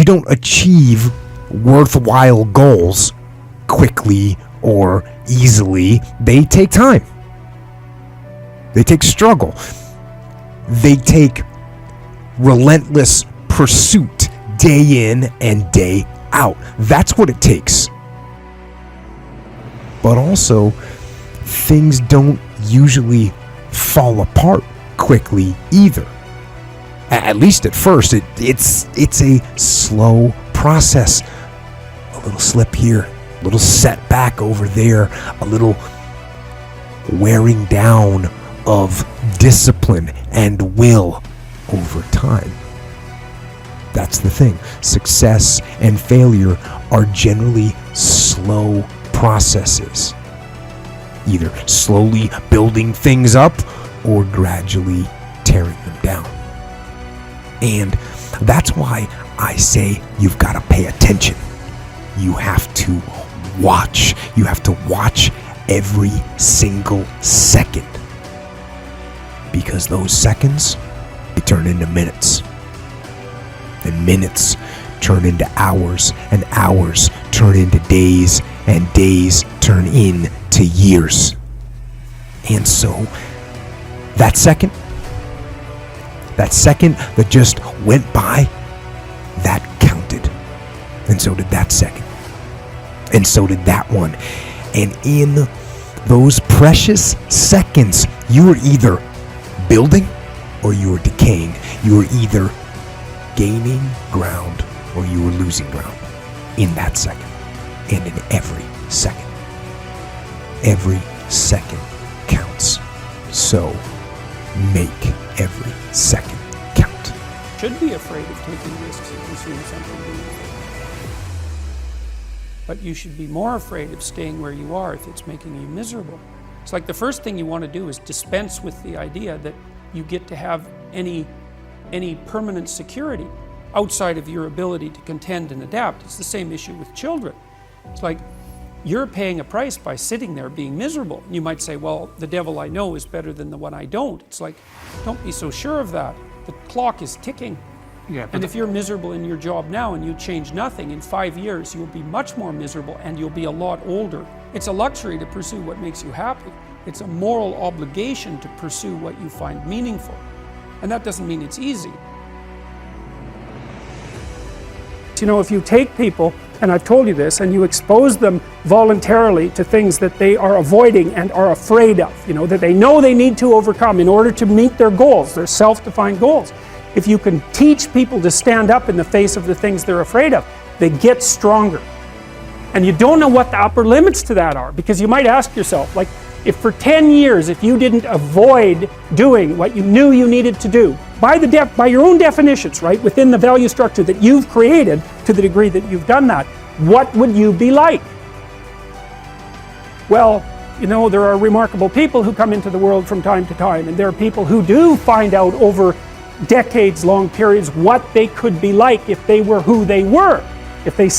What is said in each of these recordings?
don't achieve worthwhile goals quickly or easily. They take time. They take struggle. They take relentless pursuit day in and day out. That's what it takes. But also, things don't usually fall apart quickly either. At least at first, it's a slow process. A little slip here, a little setback over there, a little wearing down of discipline and will over time. That's the thing. Success and failure are generally slow processes. Either slowly building things up or gradually tearing them down. And that's why I say you've got to pay attention. You have to watch. You have to watch every single second. Because those seconds, they turn into minutes. And minutes turn into hours, and hours turn into days, and days turn into years. And so, that second that just went by, that counted. And so did that second. And so did that one. And in those precious seconds, you were either building or you were decaying. You were either gaining ground or you were losing ground in that second. And in every second. Every second counts. So make every second count. Should be afraid of taking risks and pursuing something meaningful. But you should be more afraid of staying where you are if it's making you miserable. It's like the first thing you want to do is dispense with the idea that you get to have any permanent security outside of your ability to contend and adapt. It's the same issue with children. It's like you're paying a price by sitting there being miserable. You might say, well, the devil I know is better than the one I don't. It's like, don't be so sure of that. The clock is ticking. Yeah, and if you're miserable in your job now and you change nothing, in 5 years you'll be much more miserable and you'll be a lot older. It's a luxury to pursue what makes you happy. It's a moral obligation to pursue what you find meaningful. And that doesn't mean it's easy. You know, if you take people, and I've told you this, and you expose them voluntarily to things that they are avoiding and are afraid of, you know, that they know they need to overcome in order to meet their goals, their self-defined goals. If you can teach people to stand up in the face of the things they're afraid of, they get stronger. And you don't know what the upper limits to that are, because you might ask yourself, like, if for 10 years, if you didn't avoid doing what you knew you needed to do, by your own definitions, right, within the value structure that you've created, to the degree that you've done that, what would you be like? Well, you know, there are remarkable people who come into the world from time to time, and there are people who do find out over decades-long periods what they could be like if they were who they were, if they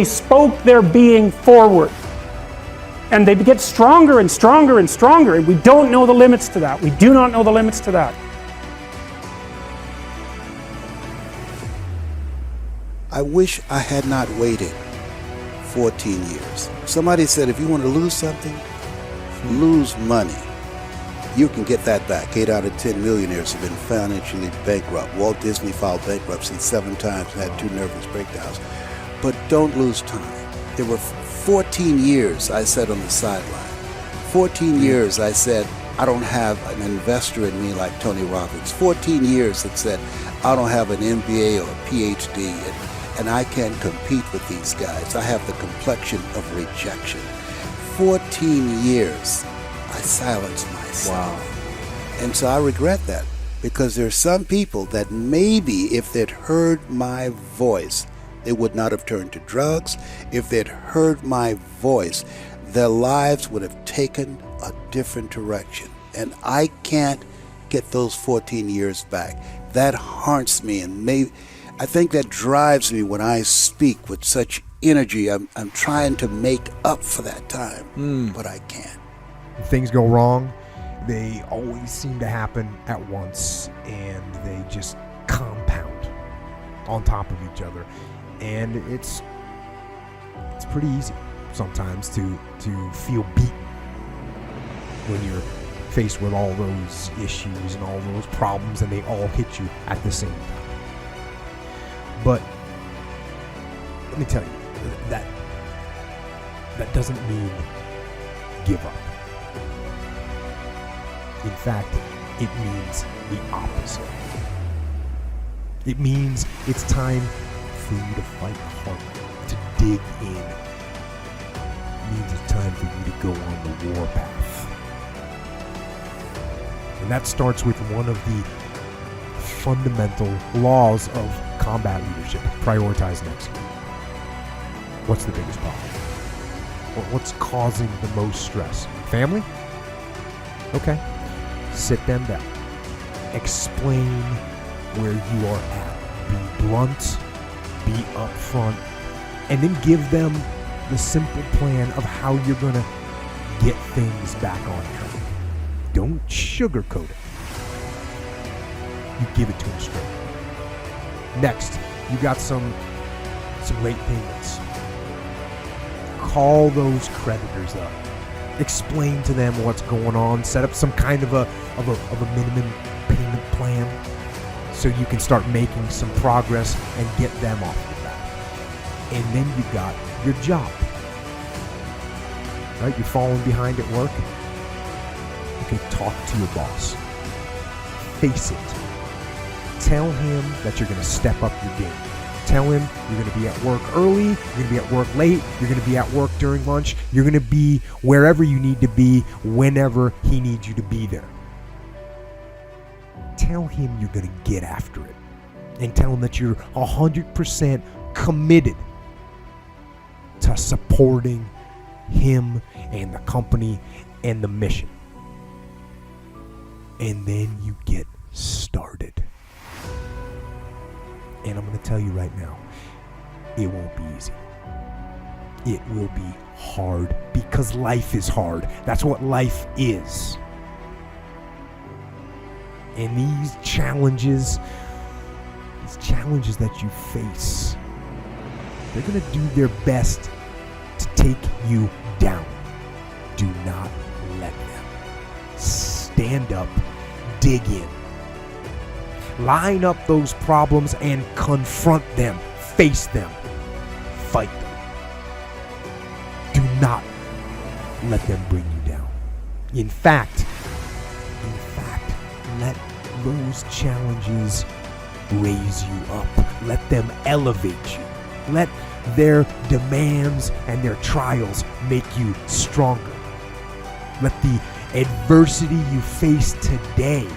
spoke their being forward. And they get stronger and stronger and stronger, and we don't know the limits to that. We do not know the limits to that. I wish I had not waited 14 years. Somebody said if you want to lose something, lose money. You can get that back. 8 out of 10 millionaires have been financially bankrupt. Walt Disney filed bankruptcy 7 times and had 2 nervous breakdowns. But don't lose time. There were 14 years I sat on the sideline. 14 years I said, I don't have an investor in me like Tony Robbins. 14 years that said, I don't have an MBA or a PhD, and I can't compete with these guys. I have the complexion of rejection. 14 years I silenced myself. Wow. And so I regret that, because there are some people that maybe if they'd heard my voice, they would not have turned to drugs. If they'd heard my voice, their lives would have taken a different direction. And I can't get those 14 years back. That haunts me, and I think that drives me when I speak with such energy. I'm trying to make up for that time, but I can't. Things go wrong. They always seem to happen at once, and they just compound. on top of each other. And it's pretty easy sometimes to feel beaten when you're faced with all those issues and all those problems, and they all hit you at the same time. But let me tell you, that doesn't mean give up. In fact, it means the opposite. It means it's time for you to fight harder, to dig in. It means it's time for you to go on the war path. And that starts with one of the fundamental laws of combat leadership: prioritize next. What's the biggest problem? What's causing the most stress? Family? Okay. Sit them down. Explain where you are at. Be blunt, be upfront, and then give them the simple plan of how you're going to get things back on track. Don't sugarcoat it. You give it to them straight. Next, you got some late payments. Call those creditors up. Explain to them what's going on. Set up some kind of a minimum payment plan so you can start making some progress and get them off the back. And then you got your job. Right? You're falling behind at work. Okay, talk to your boss. Face it. Tell him that you're going to step up your game. Tell him you're going to be at work early, you're going to be at work late, you're going to be at work during lunch, you're going to be wherever you need to be whenever he needs you to be there. Tell him you're going to get after it. And tell him that you're 100% committed to supporting him and the company and the mission. And then you get started. And I'm going to tell you right now, it won't be easy. It will be hard because life is hard. That's what life is. And these challenges that you face, they're going to do their best to take you down. Do not let them. Stand up, dig in. Line up those problems and confront them. Face them. Fight them. Do not let them bring you down. In fact, let those challenges raise you up. Let them elevate you. Let their demands and their trials make you stronger. Let the adversity you face today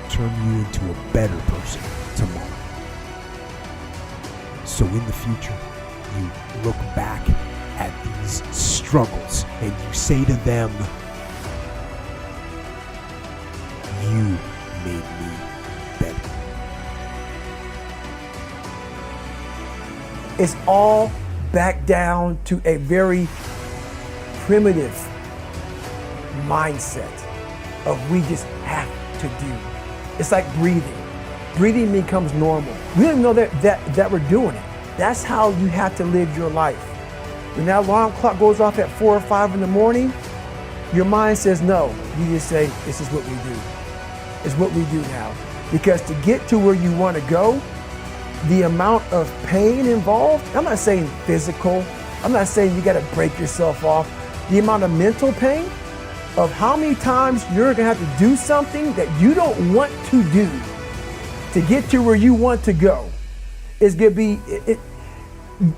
turn you into a better person tomorrow. So in the future, you look back at these struggles and you say to them, you made me better. It's all back down to a very primitive mindset of we just have to do. It's like breathing. Breathing becomes normal. We don't even know that we're doing it. That's how you have to live your life. When that alarm clock goes off at 4 or 5 in the morning, your mind says no. You just say, this is what we do. It's what we do now. Because to get to where you want to go, the amount of pain involved, I'm not saying physical, I'm not saying you got to break yourself off. The amount of mental pain of how many times you're going to have to do something that you don't want to do to get to where you want to go is going to be,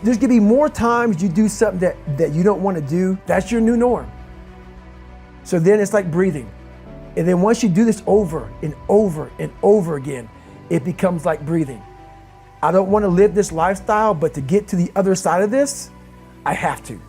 there's going to be more times you do something that you don't want to do. That's your new norm. So then it's like breathing. And then once you do this over and over and over again, it becomes like breathing. I don't want to live this lifestyle, but to get to the other side of this, I have to.